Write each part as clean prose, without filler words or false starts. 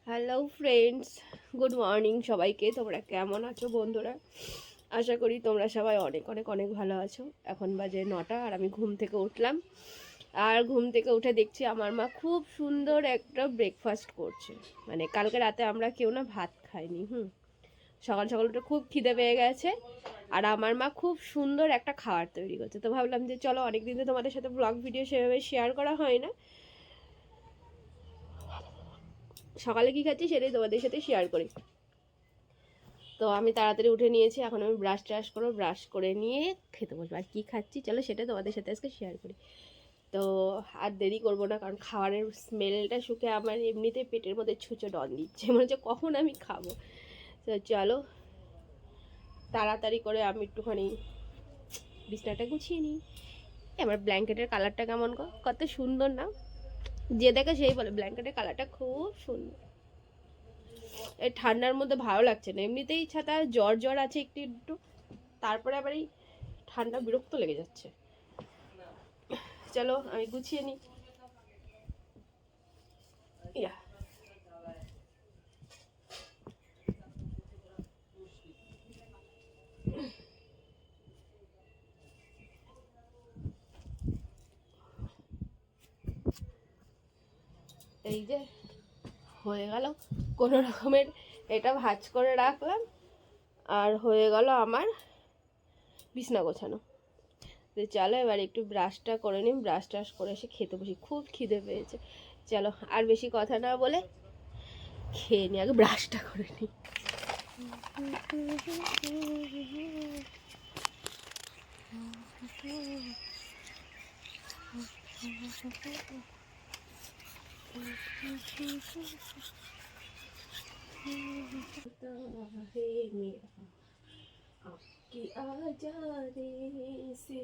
Hello friends, good morning সবাইকে। তোমরা কেমন আছো বন্ধুরা? আশা করি তোমরা সবাই অনেক অনেক অনেক ভালো আছো। এখন বাজে 9টা আর আমি ঘুম থেকে উঠলাম। আর ঘুম থেকে উঠে দেখছি আমার মা খুব সুন্দর একটা ব্রেকফাস্ট করছে। মানে কালকে রাতে আমরা কেউ না ভাত খাইনি। সকাল সকাল উঠে খুব খিদে পেয়ে গেছে আর আমার মা খুব সুন্দর একটা খাবার তৈরি করছে। তো ভাবলাম যে চলো, অনেকদিন তো তোমাদের সাথে ব্লগ ভিডিও সেভাবে শেয়ার করা হয় না, সকালে কী খাচ্ছি সেটাই তোমাদের সাথে শেয়ার করি। তো আমি তাড়াতাড়ি উঠে নিয়েছি, এখন আমি ব্রাশ করবো, ব্রাশ করে নিয়ে খেতে বসবো। আর কী খাচ্ছি চলো সেটা তোমাদের সাথে আজকে শেয়ার করি। তো আর দেরি করবো না, কারণ খাবারের স্মেলটা শুকে আমার এমনিতেই পেটের মধ্যে ছুঁচো ডন দিচ্ছে, মনে হচ্ছে কখন আমি খাবো। তো চলো তাড়াতাড়ি করে আমি একটুখানি বিছনাটা গুছিয়ে নিই। আমার ব্ল্যাঙ্কেটের কালারটা কেমন কত সুন্দর না? যে দেখে সেই বলে ব্ল্যাঙ্কেটের কালারটা খুব সুন্দর। এই ঠান্ডার মধ্যে ভালো লাগছে না, এমনিতেই ছাতা জ্বর জ্বর আছে একটু একটু, তারপরে আবার এই ঠান্ডা বিরক্ত লেগে যাচ্ছে। চলো আমি গুছিয়ে নিই। এই যে হয়ে গেল কোনো রকমের, এটা ভাঁজ করে রাখলাম আর হয়ে গেল আমার বিছনা গোছানো। তো চলো এবার একটু ব্রাশটা করে নিই, ব্রাশ টাশ করে এসে খেতে বসি, খুব খিদে পেয়েছে। চলো আর বেশি কথা না বলে খেয়ে নিই, আগে ব্রাশটা করে নিই। आपकी आजादी से,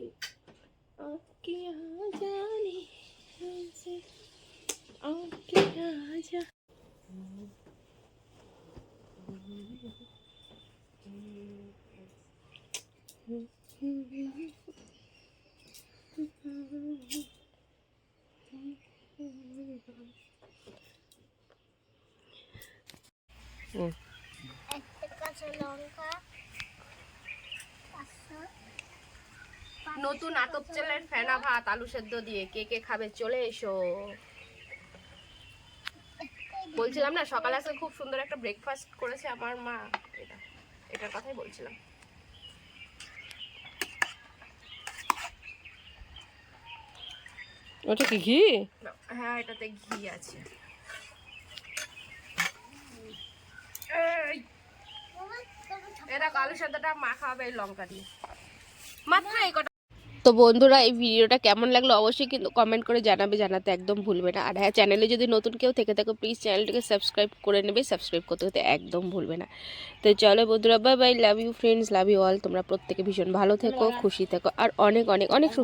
आपकी आजादी से, आपकी आजा। নতুন আতপ চালের ফেনা ভাত আলু সেদ্ধ দিয়ে কে কে খাবে চলে এসো। বলছিলাম না সকালে আজকে খুব সুন্দর একটা ব্রেকফাস্ট করেছে আমার মা, এটার কথাই বলছিলাম। ওটা কি ঘি? হ্যাঁ এটাতে ঘি আছে। এটা আলু সেদ্ধটা মা খাওয়াবে এই লঙ্কা দিয়ে মাত্র এই কটা। তো বন্ধুরা এই ভিডিওটা কেমন লাগলো অবশ্যই কিন্তু কমেন্ট করে জানাতে একদম ভুলবে না। আর হ্যাঁ, চ্যানেলে যদি নতুন কেউ থেকে থাকো প্লিজ চ্যানেলটিকে সাবস্ক্রাইব করে নেবে, সাবস্ক্রাইব করতে একদম ভুলবে না। তো চলো বন্ধুরা, bye bye, love you friends, love you all. তোমরা প্রত্যেকে ভীষণ ভালো থেকো, খুশি থেকো আর অনেক অনেক অনেক